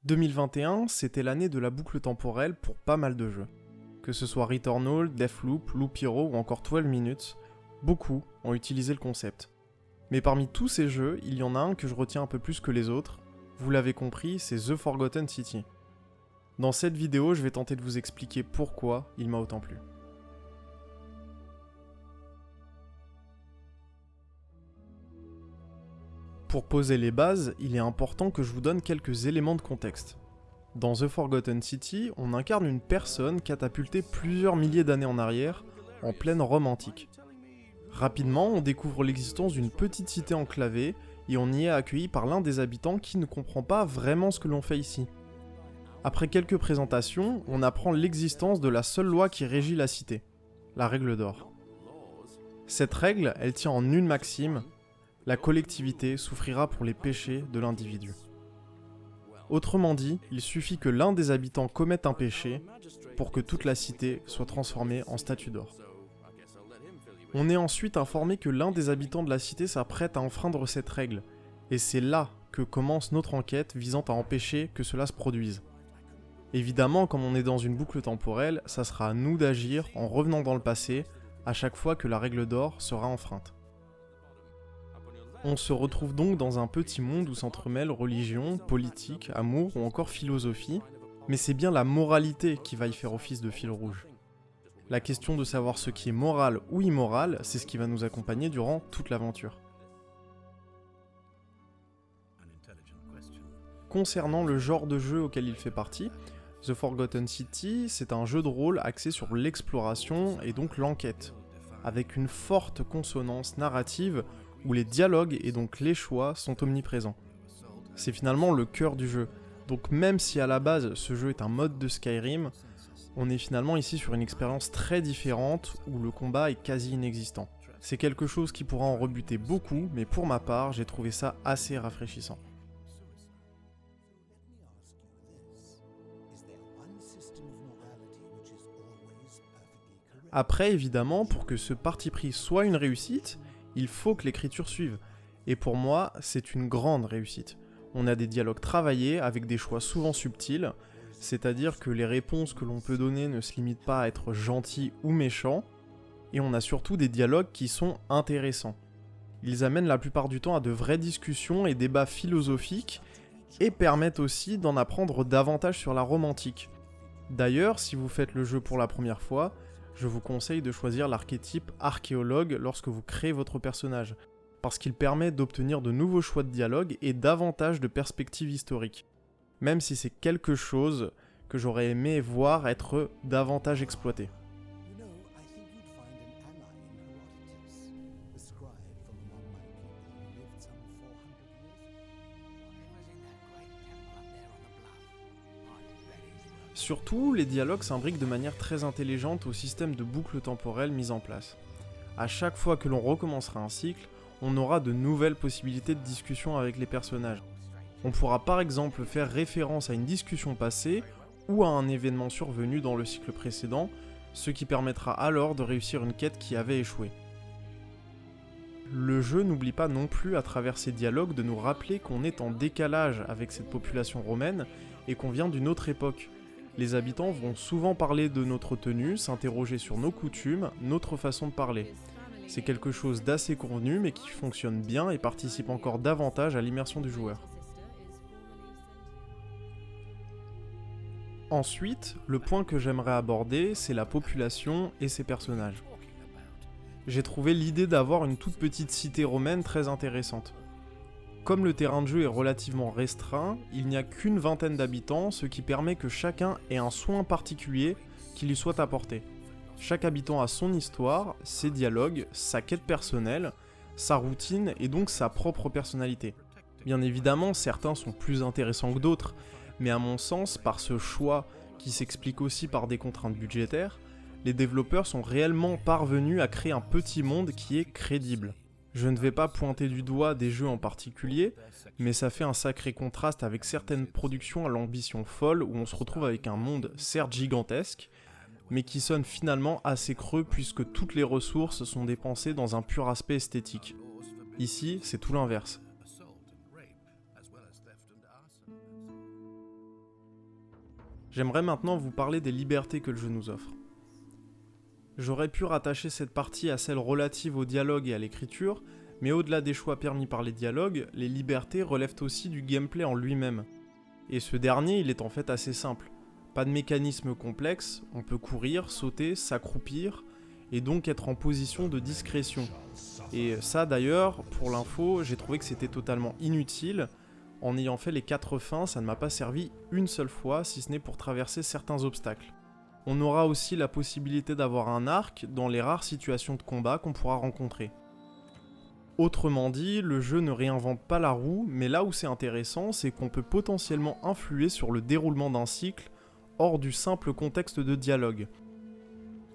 2021, c'était l'année de la boucle temporelle pour pas mal de jeux. Que ce soit Returnal, Deathloop, Loop Hero ou encore 12 Minutes, beaucoup ont utilisé le concept. Mais parmi tous ces jeux, il y en a un que je retiens un peu plus que les autres. Vous l'avez compris, c'est The Forgotten City. Dans cette vidéo, je vais tenter de vous expliquer pourquoi il m'a autant plu. Pour poser les bases, il est important que je vous donne quelques éléments de contexte. Dans The Forgotten City, on incarne une personne catapultée plusieurs milliers d'années en arrière, en pleine Rome antique. Rapidement, on découvre l'existence d'une petite cité enclavée, et on y est accueilli par l'un des habitants qui ne comprend pas vraiment ce que l'on fait ici. Après quelques présentations, on apprend l'existence de la seule loi qui régit la cité, la règle d'or. Cette règle, elle tient en une maxime: la collectivité souffrira pour les péchés de l'individu. Autrement dit, il suffit que l'un des habitants commette un péché pour que toute la cité soit transformée en statue d'or. On est ensuite informé que l'un des habitants de la cité s'apprête à enfreindre cette règle, et c'est là que commence notre enquête visant à empêcher que cela se produise. Évidemment, comme on est dans une boucle temporelle, ça sera à nous d'agir en revenant dans le passé à chaque fois que la règle d'or sera enfreinte. On se retrouve donc dans un petit monde où s'entremêlent religion, politique, amour ou encore philosophie, mais c'est bien la moralité qui va y faire office de fil rouge. La question de savoir ce qui est moral ou immoral, c'est ce qui va nous accompagner durant toute l'aventure. Concernant le genre de jeu auquel il fait partie, The Forgotten City, c'est un jeu de rôle axé sur l'exploration et donc l'enquête, avec une forte consonance narrative où les dialogues et donc les choix sont omniprésents. C'est finalement le cœur du jeu, donc même si à la base ce jeu est un mode de Skyrim, on est finalement ici sur une expérience très différente où le combat est quasi inexistant. C'est quelque chose qui pourra en rebuter beaucoup, mais pour ma part, j'ai trouvé ça assez rafraîchissant. Après, évidemment, pour que ce parti pris soit une réussite, il faut que l'écriture suive. Et pour moi, c'est une grande réussite. On a des dialogues travaillés avec des choix souvent subtils, c'est-à-dire que les réponses que l'on peut donner ne se limitent pas à être gentil ou méchant, et on a surtout des dialogues qui sont intéressants. Ils amènent la plupart du temps à de vraies discussions et débats philosophiques, et permettent aussi d'en apprendre davantage sur la Rome antique. D'ailleurs, si vous faites le jeu pour la première fois, je vous conseille de choisir l'archétype archéologue lorsque vous créez votre personnage, parce qu'il permet d'obtenir de nouveaux choix de dialogue et davantage de perspectives historiques. Même si c'est quelque chose que j'aurais aimé voir être davantage exploité. Surtout, les dialogues s'imbriquent de manière très intelligente au système de boucle temporelle mis en place. À chaque fois que l'on recommencera un cycle, on aura de nouvelles possibilités de discussion avec les personnages. On pourra par exemple faire référence à une discussion passée ou à un événement survenu dans le cycle précédent, ce qui permettra alors de réussir une quête qui avait échoué. Le jeu n'oublie pas non plus à travers ces dialogues de nous rappeler qu'on est en décalage avec cette population romaine et qu'on vient d'une autre époque. Les habitants vont souvent parler de notre tenue, s'interroger sur nos coutumes, notre façon de parler. C'est quelque chose d'assez convenu mais qui fonctionne bien et participe encore davantage à l'immersion du joueur. Ensuite, le point que j'aimerais aborder, c'est la population et ses personnages. J'ai trouvé l'idée d'avoir une toute petite cité romaine très intéressante. Comme le terrain de jeu est relativement restreint, il n'y a qu'une vingtaine d'habitants, ce qui permet que chacun ait un soin particulier qui lui soit apporté. Chaque habitant a son histoire, ses dialogues, sa quête personnelle, sa routine et donc sa propre personnalité. Bien évidemment, certains sont plus intéressants que d'autres, mais à mon sens, par ce choix qui s'explique aussi par des contraintes budgétaires, les développeurs sont réellement parvenus à créer un petit monde qui est crédible. Je ne vais pas pointer du doigt des jeux en particulier, mais ça fait un sacré contraste avec certaines productions à l'ambition folle où on se retrouve avec un monde certes gigantesque, mais qui sonne finalement assez creux puisque toutes les ressources sont dépensées dans un pur aspect esthétique. Ici, c'est tout l'inverse. J'aimerais maintenant vous parler des libertés que le jeu nous offre. J'aurais pu rattacher cette partie à celle relative au dialogue et à l'écriture, mais au-delà des choix permis par les dialogues, les libertés relèvent aussi du gameplay en lui-même. Et ce dernier, il est en fait assez simple. Pas de mécanisme complexe, on peut courir, sauter, s'accroupir, et donc être en position de discrétion. Et ça d'ailleurs, pour l'info, j'ai trouvé que c'était totalement inutile. En ayant fait les 4 fins, ça ne m'a pas servi une seule fois, si ce n'est pour traverser certains obstacles. On aura aussi la possibilité d'avoir un arc dans les rares situations de combat qu'on pourra rencontrer. Autrement dit, le jeu ne réinvente pas la roue, mais là où c'est intéressant, c'est qu'on peut potentiellement influer sur le déroulement d'un cycle hors du simple contexte de dialogue.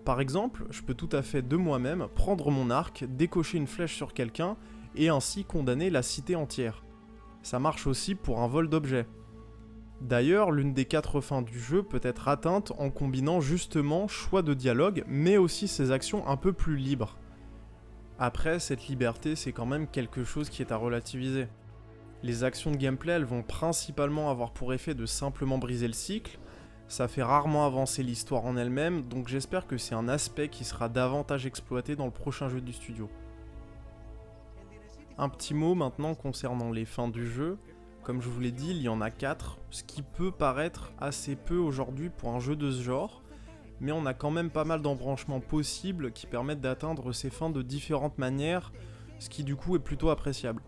Par exemple, je peux tout à fait de moi-même prendre mon arc, décocher une flèche sur quelqu'un et ainsi condamner la cité entière. Ça marche aussi pour un vol d'objets. D'ailleurs, l'une des 4 fins du jeu peut être atteinte en combinant justement choix de dialogue, mais aussi ses actions un peu plus libres. Après, cette liberté, c'est quand même quelque chose qui est à relativiser. Les actions de gameplay, elles vont principalement avoir pour effet de simplement briser le cycle, ça fait rarement avancer l'histoire en elle-même, donc j'espère que c'est un aspect qui sera davantage exploité dans le prochain jeu du studio. Un petit mot maintenant concernant les fins du jeu. Comme je vous l'ai dit, il y en a 4, ce qui peut paraître assez peu aujourd'hui pour un jeu de ce genre, mais on a quand même pas mal d'embranchements possibles qui permettent d'atteindre ces fins de différentes manières, ce qui du coup est plutôt appréciable.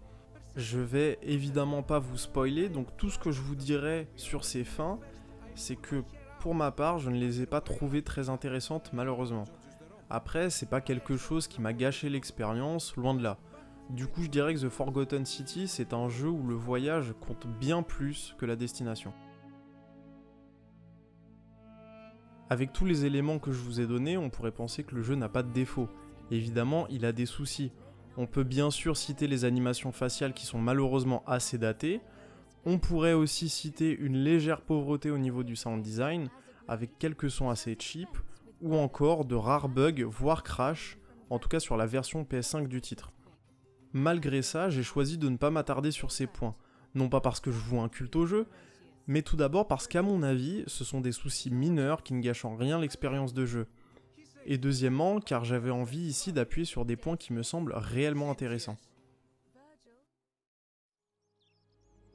Je vais évidemment pas vous spoiler, donc tout ce que je vous dirai sur ces fins, c'est que pour ma part, je ne les ai pas trouvées très intéressantes malheureusement. Après, c'est pas quelque chose qui m'a gâché l'expérience, loin de là. Du coup, je dirais que The Forgotten City, c'est un jeu où le voyage compte bien plus que la destination. Avec tous les éléments que je vous ai donnés, on pourrait penser que le jeu n'a pas de défaut. Évidemment, il a des soucis. On peut bien sûr citer les animations faciales qui sont malheureusement assez datées. On pourrait aussi citer une légère pauvreté au niveau du sound design, avec quelques sons assez cheap, ou encore de rares bugs, voire crash, en tout cas sur la version PS5 du titre. Malgré ça, j'ai choisi de ne pas m'attarder sur ces points, non pas parce que je voue un culte au jeu, mais tout d'abord parce qu'à mon avis, ce sont des soucis mineurs qui ne gâchent en rien l'expérience de jeu. Et deuxièmement, car j'avais envie ici d'appuyer sur des points qui me semblent réellement intéressants.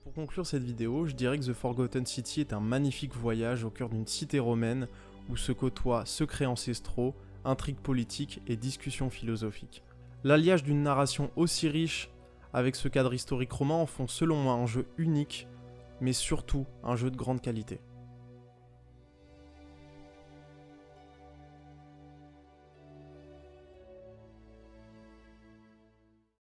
Pour conclure cette vidéo, je dirais que The Forgotten City est un magnifique voyage au cœur d'une cité romaine où se côtoient secrets ancestraux, intrigues politiques et discussions philosophiques. L'alliage d'une narration aussi riche avec ce cadre historique romain en font selon moi un jeu unique, mais surtout un jeu de grande qualité.